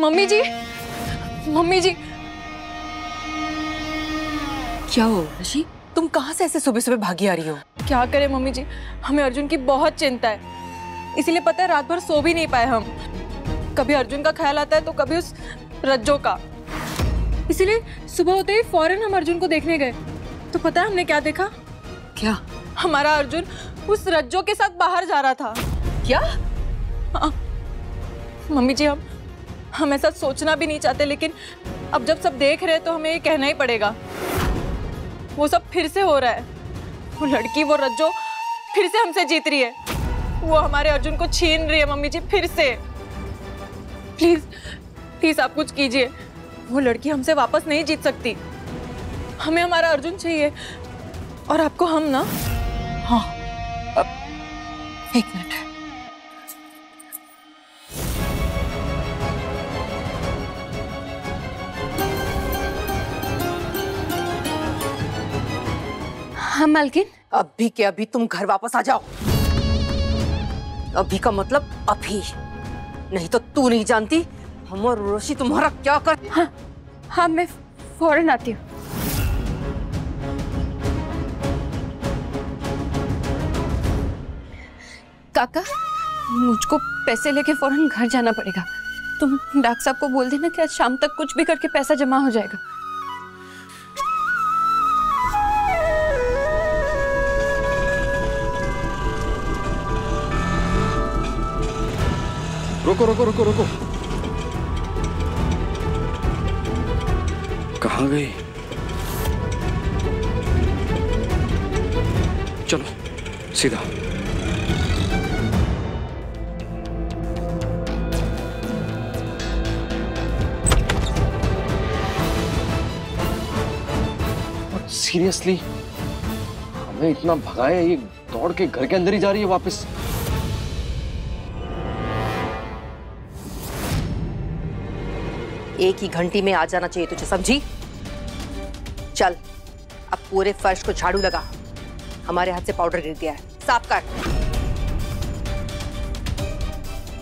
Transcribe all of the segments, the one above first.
Mummy जी, mummy जी। क्या हो ऋषि, तुम कहाँ से ऐसे सुबह सुबह भागी आ रही हो? क्या करें मम्मी जी, हमें अर्जुन की बहुत चिंता है, इसीलिए पता है रात भर सो भी नहीं पाए हम। कभी अर्जुन का ख्याल आता है तो कभी उस रज्जो का, इसीलिए सुबह होते ही फौरन हम अर्जुन को देखने गए। तो पता है हमने क्या देखा? क्या? हमारा अर्जुन उस रज्जो के साथ बाहर जा रहा था। क्या? हाँ मम्मी जी, हम ऐसा सोचना भी नहीं चाहते, लेकिन अब जब सब देख रहे हैं तो हमें ये कहना ही पड़ेगा। वो सब फिर से हो रहा है। वो लड़की, वो रज्जो फिर से हमसे जीत रही है। वो हमारे अर्जुन को छीन रही है मम्मी जी, फिर से। प्लीज प्लीज आप कुछ कीजिए, वो लड़की हमसे वापस नहीं जीत सकती। हमें हमारा अर्जुन चाहिए, और आपको हम ना। हाँ, एक मिनट। हाँ मालकिन। अभी के अभी तुम घर वापस आ जाओ। अभी का मतलब अभी, नहीं तो तू नहीं जानती हम और ऋषि तुम्हारा क्या कर। हाँ हाँ, मैं फौरन आती हूँ। काका, मुझको पैसे लेके फौरन घर जाना पड़ेगा। तुम डॉक्टर साहब को बोल देना कि आज शाम तक कुछ भी करके पैसा जमा हो जाएगा। रुको रुको रुको रुको, कहाँ गई? चलो सीधा। सीरियसली हमें इतना भगाया, ये दौड़ के घर के अंदर ही जा रही है वापस। एक ही घंटी में आ जाना चाहिए तुझे, समझी? चल अब पूरे फर्श को झाड़ू लगा, हमारे हाथ से पाउडर गिर गया है, साफ कर।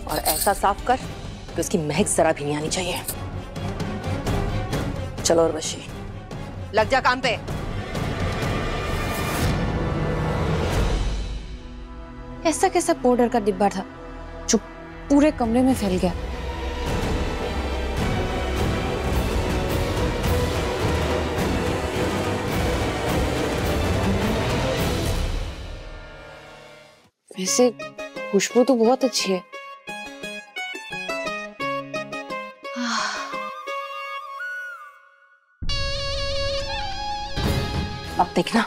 और ऐसा साफ कर कि उसकी महक जरा भी नहीं आनी चाहिए। चलो उर्वशी, लग जा काम पे। ऐसा कैसा पाउडर का डिब्बा था जो पूरे कमरे में फैल गया? वैसे खुशबू तो बहुत अच्छी है। अब देखना,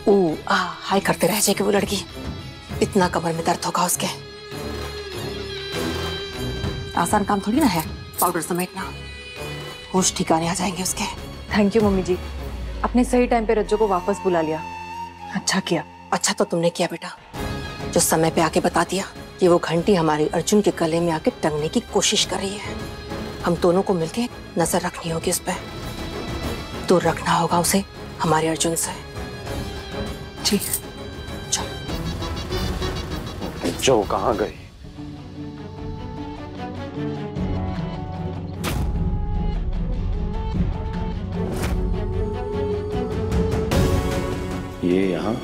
ओ आ हाय करते रह जाएगी वो लड़की। इतना कमर में दर्द होगा उसके। आसान काम थोड़ी ना है पाउडर समेटना। होश ठिकाने आ जाएंगे उसके। थैंक यू मम्मी जी, आपने सही टाइम पे रज्जो को वापस बुला लिया। अच्छा किया। अच्छा तो तुमने किया बेटा, जो समय पे आके बता दिया कि वो घंटी हमारे अर्जुन के गले में आके टंगने की कोशिश कर रही है। हम दोनों को मिलके नजर रखनी होगी उस पर। दूर रखना होगा उसे हमारे अर्जुन से। ठीक। चल। जो कहाँ गई? ये यहाँ?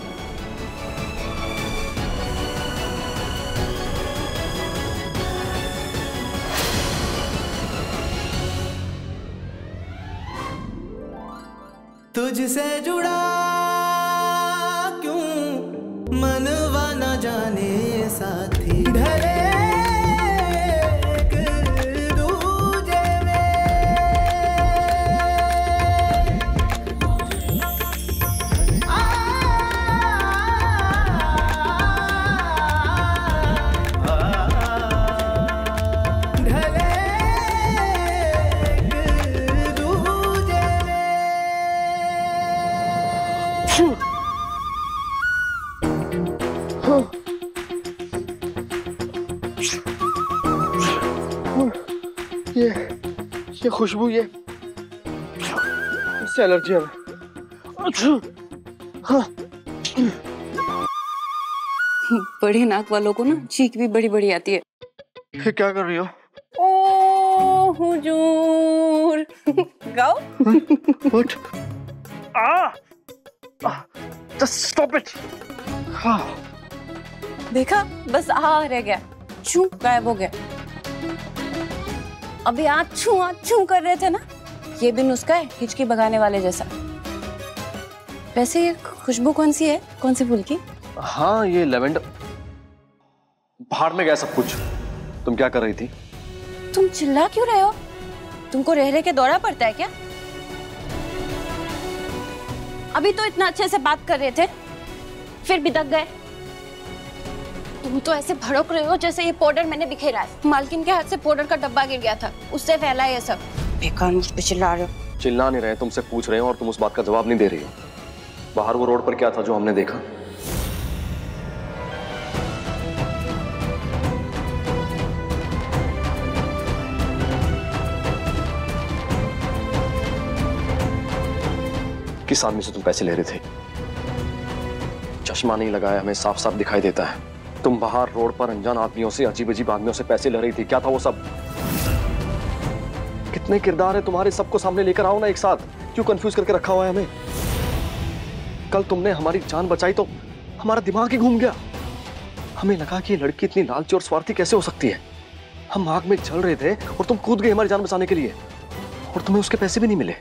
तुझसे जुड़ा क्यों मनवा न जाने साथी ढले एक दूजे में। ढले एक दूजे ये खुशबू, ये इससे एलर्जी है। हाँ। बड़े नाक वालों को ना चीख भी बड़ी बड़ी आती है। ये क्या कर रही हो? हुजूर। गाओ। What? Just stop it. देखा, बस रह गया, छू गायब हो गया। अभी छू कर रहे थे ना, ये भी नुस्खा है हिचकी भगाने वाले जैसा। वैसे ये खुशबू कौन सी है, कौन सी फूल की? हाँ, ये लेवेंडर। बाहर में गया सब कुछ। तुम क्या कर रही थी? तुम चिल्ला क्यों रहे हो? तुमको रह रहे के दौरा पड़ता है क्या? अभी तो इतना अच्छे से बात कर रहे थे, फिर बिदक गए। तुम तो ऐसे भड़क रहे हो जैसे ये पाउडर मैंने बिखेरा है। मालकिन के हाथ से पाउडर का डब्बा गिर गया था, उससे फैला ये सब। बेकार मुझ पे चिल्ला रहे हो। चिल्ला नहीं रहे, तुमसे पूछ रहे हो और तुम उस बात का जवाब नहीं दे रही हो। बाहर वो रोड पर क्या था जो हमने देखा? किस आदमी से तुम पैसे ले रहे थे? चश्मा नहीं लगाया, हमें साफ साफ दिखाई देता है। तुम बाहर रोड पर अनजान आदमियों से, अजीब अजीब आदमियों से पैसे ले रही थी। क्या था वो सब? कितने किरदार है तुम्हारे, सबको सामने लेकर आओ ना एक साथ। क्यों कंफ्यूज करके रखा हुआ है हमें? कल तुमने हमारी जान बचाई तो हमारा दिमाग ही घूम गया। हमें लगा कि ये लड़की इतनी लालची और स्वार्थी कैसे हो सकती है। हम आग में जल रहे थे और तुम कूद गए हमारी जान बचाने के लिए, और तुम्हें उसके पैसे भी नहीं मिले।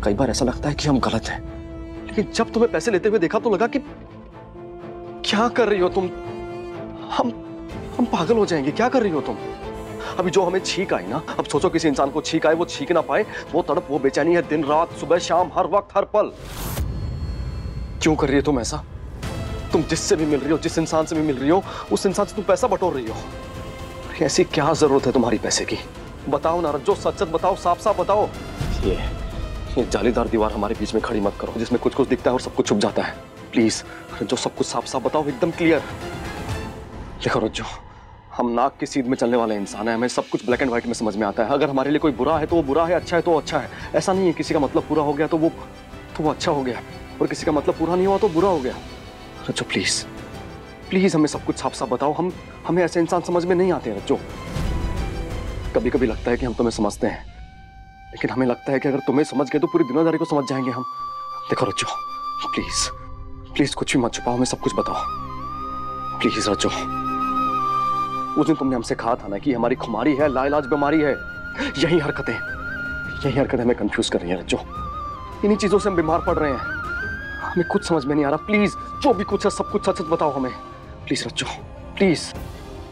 कई बार ऐसा लगता है कि हम गलत हैं, लेकिन जब तुम्हें पैसे लेते हुए देखा तो लगा कि क्या कर रही हो तुम? हम पागल हो जाएंगे। क्या कर रही हो तुम? अभी जो हमें छींक आई ना, अब सोचो किसी इंसान को छींक आए, वो छींक ना पाए, वो तड़प, वो बेचैनी है दिन रात, सुबह शाम, हर वक्त, हर पल। क्यों कर रही हो तुम ऐसा? तुम जिससे भी मिल रही हो, जिस इंसान से भी मिल रही हो, उस इंसान से तुम पैसा बटोर रही हो। ऐसी क्या जरूरत है तुम्हारी पैसे की? बताओ ना रज्जो, सच सच बताओ, साफ साफ बताओ। ये जालीदार दीवार हमारे बीच में खड़ी मत करो, जिसमें कुछ कुछ दिखता है और सब कुछ छुप जाता है। प्लीज रज्जो, सब कुछ साफ साफ बताओ, एकदम क्लियर। देखो रज्जो, हम नाक की सीध में चलने वाले इंसान हैं, हमें सब कुछ ब्लैक एंड व्हाइट में समझ में आता है। अगर हमारे लिए कोई बुरा है तो वो बुरा है, अच्छा है तो अच्छा है। ऐसा नहीं है किसी का मतलब पूरा हो गया तो वो अच्छा हो गया, और किसी का मतलब पूरा नहीं हुआ तो बुरा हो गया। रज्जो प्लीज प्लीज हमें सब कुछ साफ साफ बताओ। हमें ऐसे इंसान समझ में नहीं आते हैं रज्जो। कभी कभी लगता है कि हम तुम्हें समझते हैं, लेकिन हमें लगता है कि अगर तुम्हें समझ गए तो पूरी दुनियादारी को समझ जाएंगे हम। देखो रज्जो, प्लीज प्लीज कुछ भी मत छुपाओ, हमें सब कुछ बताओ प्लीज रज्जो। उस दिन तुमने हमसे कहा था ना कि हमारी खुमारी है, लाइलाज बीमारी है। यही हरकतें हमें कंफ्यूज कर रही हैं रज्जो। इन्हीं चीजों से हम बीमार पड़ रहे हैं। हमें कुछ समझ में नहीं आ रहा। प्लीज जो भी कुछ है सब कुछ सच सच बताओ हमें। प्लीज रज्जो, प्लीज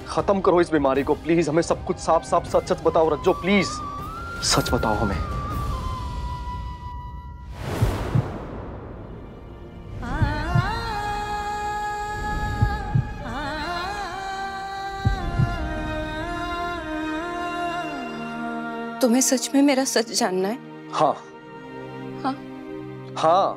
खत्म करो इस बीमारी को। प्लीज हमें सब कुछ साफ साफ सच सच बताओ रज्जो, प्लीज सच बताओ हमें। तुम्हें सच में मेरा सच जानना है? हाँ हाँ हाँ।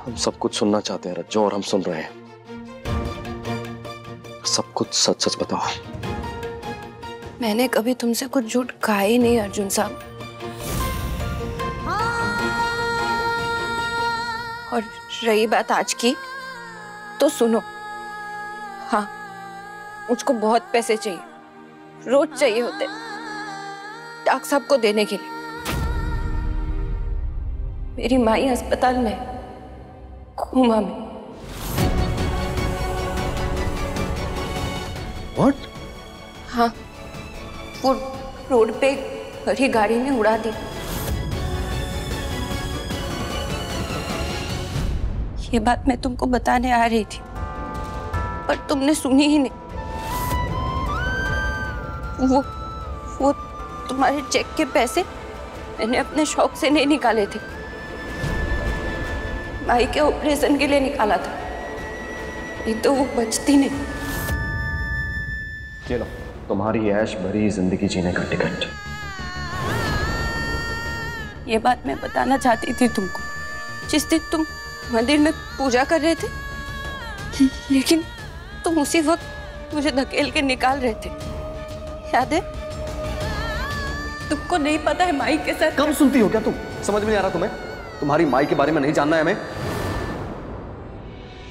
हम सब कुछ सुनना चाहते हैं रज्जो, और हम सुन रहे हैं। सब कुछ सच सच बताओ। मैंने कभी तुमसे कुछ झूठ कहा ही नहीं अर्जुन साहब। और रही बात आज की, तो सुनो। हाँ, मुझको बहुत पैसे चाहिए, रोज चाहिए होते डॉक्टर साहब को देने के लिए। मेरी माई अस्पताल में, कोमा में। What? हाँ, वो रोड पे भरी गाड़ी ने उड़ा दी। ये बात मैं तुमको बताने आ रही थी, पर तुमने सुनी ही नहीं। वो तुम्हारे चेक के पैसे मैंने अपने शौक से नहीं निकाले थे, भाई के ऑपरेशन के लिए निकाला था। नहीं तो वो बचती नहीं। ये लो तुम्हारी ऐश भरी जिंदगी जीने का टिकट। ये बात मैं बताना चाहती थी तुमको, जिस दिन तुम मंदिर में पूजा कर रहे थे, लेकिन तुम उसी वक्त मुझे धकेल के निकाल रहे थे, याद है? तुमको नहीं पता है माई के साथ। कम सुनती हो क्या तुम? समझ में नहीं आ रहा तुम्हें? तुम्हारी माई के बारे में नहीं जानना है हमें?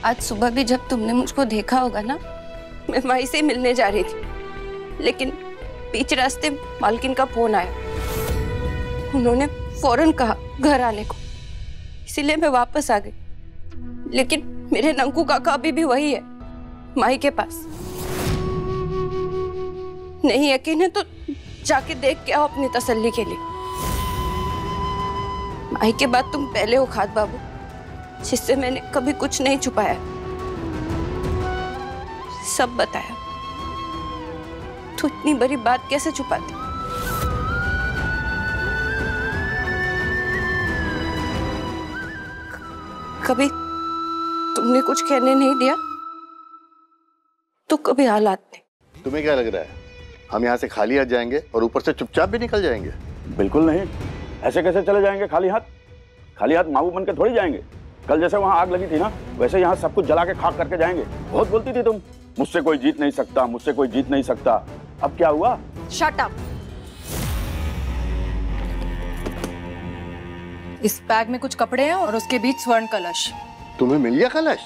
आज सुबह भी जब तुमने मुझको देखा होगा ना, मैं माई से मिलने जा रही थी, लेकिन बीच रास्ते मालकिन का फोन आया। उन्होंने फौरन कहा घर आने को, इसीलिए मैं वापस आ गई। लेकिन मेरे नंकू काका अभी भी वही है, माई के पास। नहीं यकीन है तो जाके देख के आओ अपनी तसल्ली के लिए। माई के बाद तुम पहले हो खाद बाबू, जिससे मैंने कभी कुछ नहीं छुपाया, सब बताया। तो इतनी बड़ी बात कैसे छुपाती? कभी तुमने कुछ कहने नहीं दिया तो कभी हालात ने। तुम्हें क्या लग रहा है हम यहाँ से खाली हाथ जाएंगे और ऊपर से चुपचाप भी निकल जाएंगे? बिल्कुल नहीं, ऐसे कैसे चले जाएंगे खाली हाथ? खाली हाथ मामू बन के थोड़ी जाएंगे। कल जैसे वहाँ आग लगी थी ना, वैसे यहाँ सब कुछ जला के खाक करके जाएंगे। बहुत बोलती थी तुम, मुझसे कोई जीत नहीं सकता, मुझसे कोई जीत नहीं सकता। अब क्या हुआ? Shut up. इस बैग में कुछ कपड़े हैं और उसके बीच स्वर्ण कलश। तुम्हें मिल गया कलश?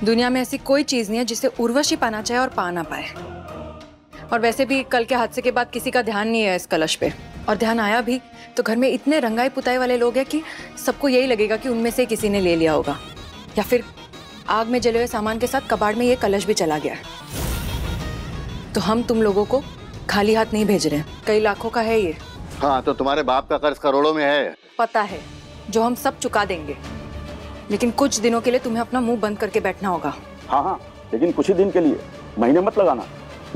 दुनिया में ऐसी कोई चीज नहीं है जिसे उर्वशी पाना चाहे और पा ना पाए। और वैसे भी कल के हादसे के बाद किसी का ध्यान नहीं है इस कलश पे, और ध्यान आया भी तो घर में इतने रंगाई पुताई वाले लोग हैं कि सबको यही लगेगा कि उनमें से किसी ने ले लिया होगा, या फिर आग में जले हुए सामान के साथ कबाड़ में ये कलश भी चला गया। तो हम तुम लोगों को खाली हाथ नहीं भेज रहे, कई लाखों का है ये। हाँ, तो तुम्हारे बाप का कर्ज करोड़ों में है। पता है, जो हम सब चुका देंगे, लेकिन कुछ दिनों के लिए तुम्हें अपना मुंह बंद करके बैठना होगा। हाँ हाँ, लेकिन कुछ ही दिन के लिए, महीने मत लगाना।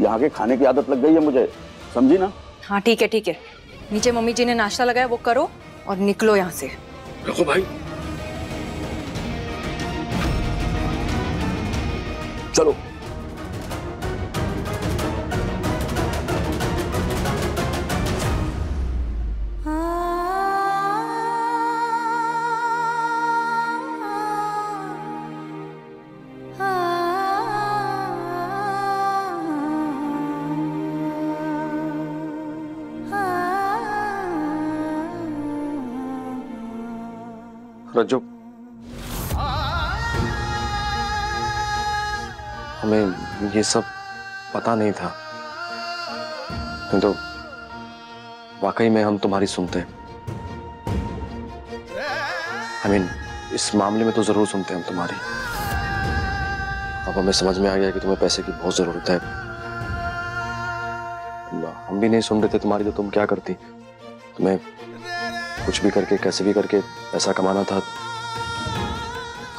यहाँ के खाने की आदत लग गई है मुझे, समझी ना? हाँ ठीक है ठीक है, नीचे मम्मी जी ने नाश्ता लगाया वो करो और निकलो यहाँ से। रखो भाई, चलो। रज्जू, हमें ये सब पता नहीं था, नहीं तो वाकई में हम तुम्हारी सुनते। इस मामले में तो जरूर सुनते हैं हम तुम्हारी। अब हमें समझ में आ गया कि तुम्हें पैसे की बहुत जरूरत है। हम भी नहीं सुन रहे थे तुम्हारी, तो तुम क्या करती? तुम्हें कुछ भी करके, कैसे भी करके पैसा कमाना था।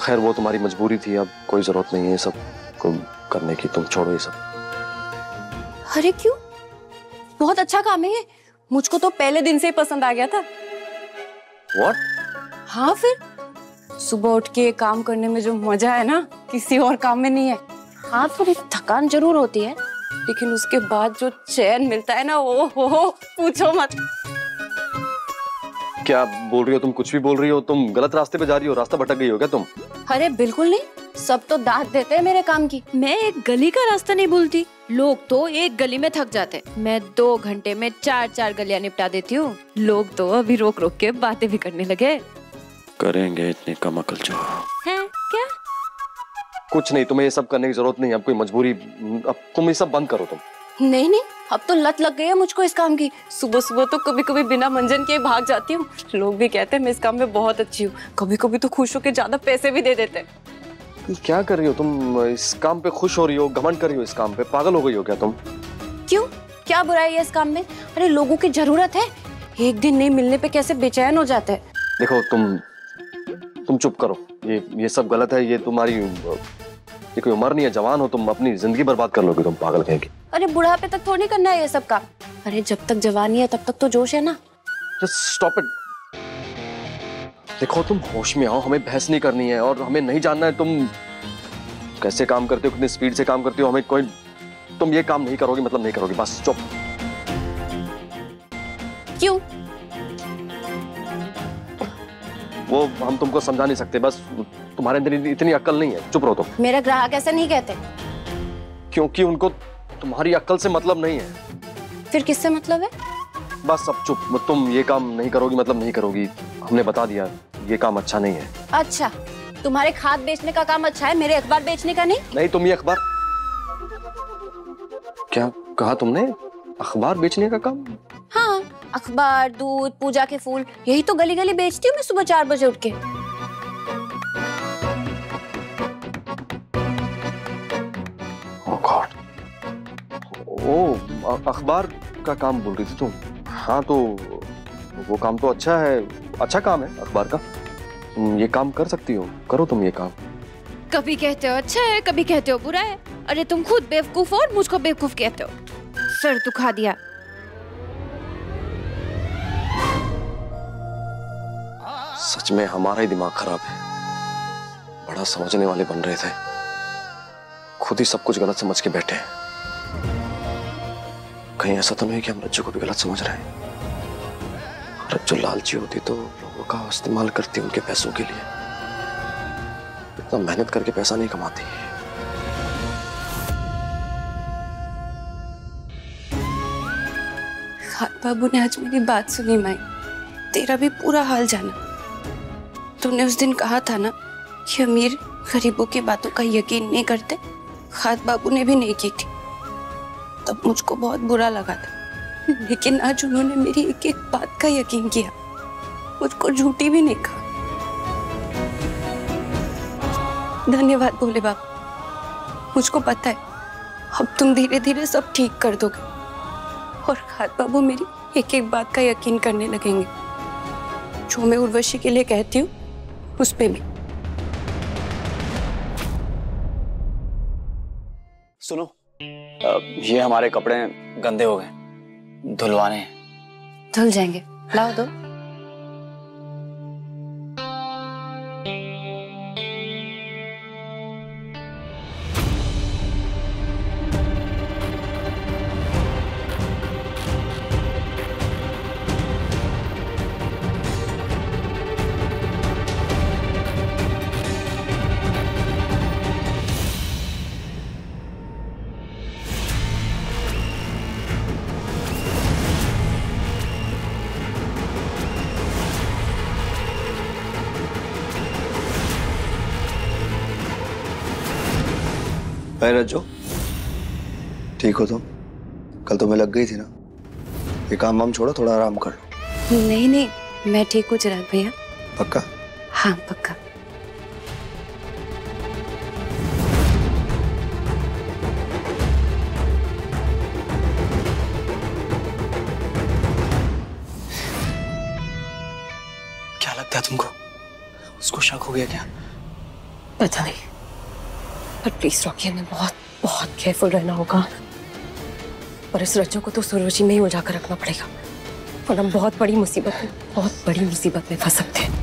खैर वो तुम्हारी मजबूरी थी, अब कोई जरूरत नहीं है सब को करने की, तुम छोड़ो ये सब। अरे क्यों? बहुत अच्छा काम है ये, मुझको तो पहले दिन से ही पसंद आ गया था। What? हाँ, फिर सुबह उठ के काम करने में जो मजा है ना, किसी और काम में नहीं है। हाँ, थोड़ी थकान जरूर होती है, लेकिन उसके बाद जो चैन मिलता है ना, वो पूछो मत। क्या बोल रही हो तुम? कुछ भी बोल रही हो तुम? गलत रास्ते पे जा रही हो, रास्ता भटक गई हो क्या तुम? अरे बिल्कुल नहीं, सब तो दाद देते हैं मेरे काम की। मैं एक गली का रास्ता नहीं भूलती, लोग तो एक गली में थक जाते, मैं 2 घंटे में 4 गलियां निपटा देती हूँ। लोग तो अभी रोक रोक के बातें भी करने लगे। करेंगे इतने कम अकल जो हैं क्या? कुछ नहीं, तुम्हें ये सब करने की जरूरत नहीं, अब कोई मजबूरी। अब तुम ये सब बंद करो तुम। नहीं नहीं, अब तो लत लग गई है मुझको इस काम की। सुबह सुबह तो कभी कभी बिना मंजन के भाग जाती हूँ। लोग भी कहते हैं मैं इस काम में बहुत अच्छी हूँ, कभी कभी तो खुश होकर ज्यादा पैसे भी दे देते हैं। क्या कर रही हो तुम? इस काम पे खुश हो रही हो, घमंड कर रही हो इस काम पे? पागल हो गई हो क्या तुम? क्यों, क्या बुराई है इस काम में? अरे लोगों की जरूरत है, एक दिन नहीं मिलने पे कैसे बेचैन हो जाते हैं। देखो तुम चुप करो, ये सब गलत है। ये तुम्हारी ये कोई उम्र नहीं है, जवान हो तुम, अपनी जिंदगी बर्बाद कर लोगे तुम, पागल कहेंगे। अरे बुढ़ापे तक थोड़ी करना है ये सब काम। अरे जब तक जवानी है तब तक तो जोश है ना। Just stop it. देखो तुम होश में आओ, हमें बहस नहीं करनी है और हमें नहीं जानना है तुम कैसे काम करते हो, कितनी स्पीड से काम करते हो। हमें कोई, तुम ये काम नहीं करोगे मतलब नहीं करोगे, बस चुप। क्यों? वो हम तुमको समझा नहीं सकते, बस तुम्हारे अंदर इतनी अक्ल नहीं है, चुप रहो तुम। मेरा ग्राहक ऐसा नहीं कहते। क्योंकि उनको तुम्हारी अक्ल से मतलब नहीं है। फिर किससे मतलब है? बस अब चुप। तुम ये काम नहीं करोगी मतलब नहीं करोगी, हमने बता दिया ये काम अच्छा नहीं है। अच्छा, तुम्हारे खाद बेचने का काम अच्छा है, मेरे अखबार बेचने का नहीं? नहीं, तुम ये अखबार, क्या कहा तुमने? अखबार बेचने का काम? हाँ, अखबार, दूध, पूजा के फूल, यही तो गली गली बेचती हूँ मैं सुबह 4 बजे उठ के। ओह गॉड, ओ अखबार का काम बोल रही थी तुम? हाँ तो वो काम तो अच्छा है, अच्छा काम है अखबार का। तुम ये काम कर सकती हो, करो तुम ये काम। कभी कहते हो अच्छा है, कभी कहते हो बुरा है। अरे तुम खुद बेवकूफ हो और मुझको बेवकूफ कहते हो। सर दुखा दिया। सच में हमारा ही दिमाग खराब है, बड़ा समझने वाले बन रहे थे, खुद ही सब कुछ गलत समझ के बैठे हैं। कहीं ऐसा तो नहीं कि हम रज्जू को भी गलत समझ रहे हैं? रज्जू लालची होती तो लोगों का इस्तेमाल करती उनके पैसों के लिए, इतना मेहनत करके पैसा नहीं कमाती। खाद बाबू ने आज मेरी बात सुनी माई, तेरा भी पूरा हाल जाना। तूने उस दिन कहा था ना कि अमीर गरीबों की बातों का यकीन नहीं करते, खाद बाबू ने भी नहीं की थी। तब मुझको बहुत बुरा लगा था, लेकिन आज उन्होंने मेरी एक एक बात का यकीन किया, मुझको झूठी भी नहीं कहा। धन्यवाद भोले बाबा, मुझको पता है अब तुम धीरे धीरे सब ठीक कर दोगे और खाद बाबू मेरी एक एक बात का यकीन करने लगेंगे। जो मैं उर्वशी के लिए कहती हूँ उस पे भी। सुनो, ये हमारे कपड़े गंदे हो गए, धुलवाने हैं। धुल जाएंगे, लाओ दो। रज्जो, ठीक हो तुम? कल तुम्हें लग गई थी ना, ये काम वाम छोड़ो, थोड़ा आराम कर लो। नहीं नहीं, मैं ठीक हूँ चिराग भैया। पक्का? हाँ पक्का। क्या लगता है तुमको, उसको शक हो गया क्या? पता नहीं, पर प्लीज रॉकी, हमें बहुत बहुत केयरफुल रहना होगा। और इस रज्जू को तो सुरुचि में ही उलझा कर रखना पड़ेगा, और हम बहुत बड़ी मुसीबत में फंस सकते हैं।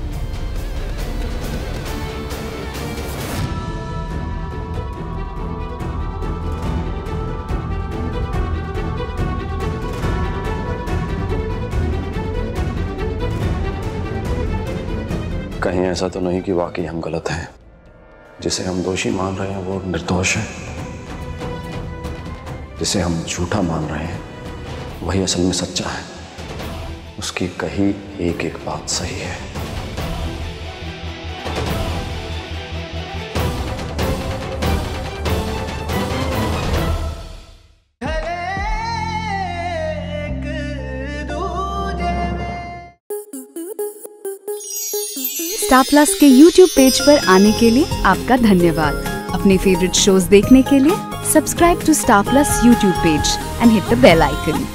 कहीं ऐसा तो नहीं कि वाकई हम गलत हैं, जिसे हम दोषी मान रहे हैं वो निर्दोष है, जिसे हम झूठा मान रहे हैं वही असल में सच्चा है। उसकी कही एक एक बात सही है। स्टार प्लस के YouTube पेज पर आने के लिए आपका धन्यवाद। अपने फेवरेट शोज देखने के लिए subscribe to Star Plus YouTube page and hit the bell icon.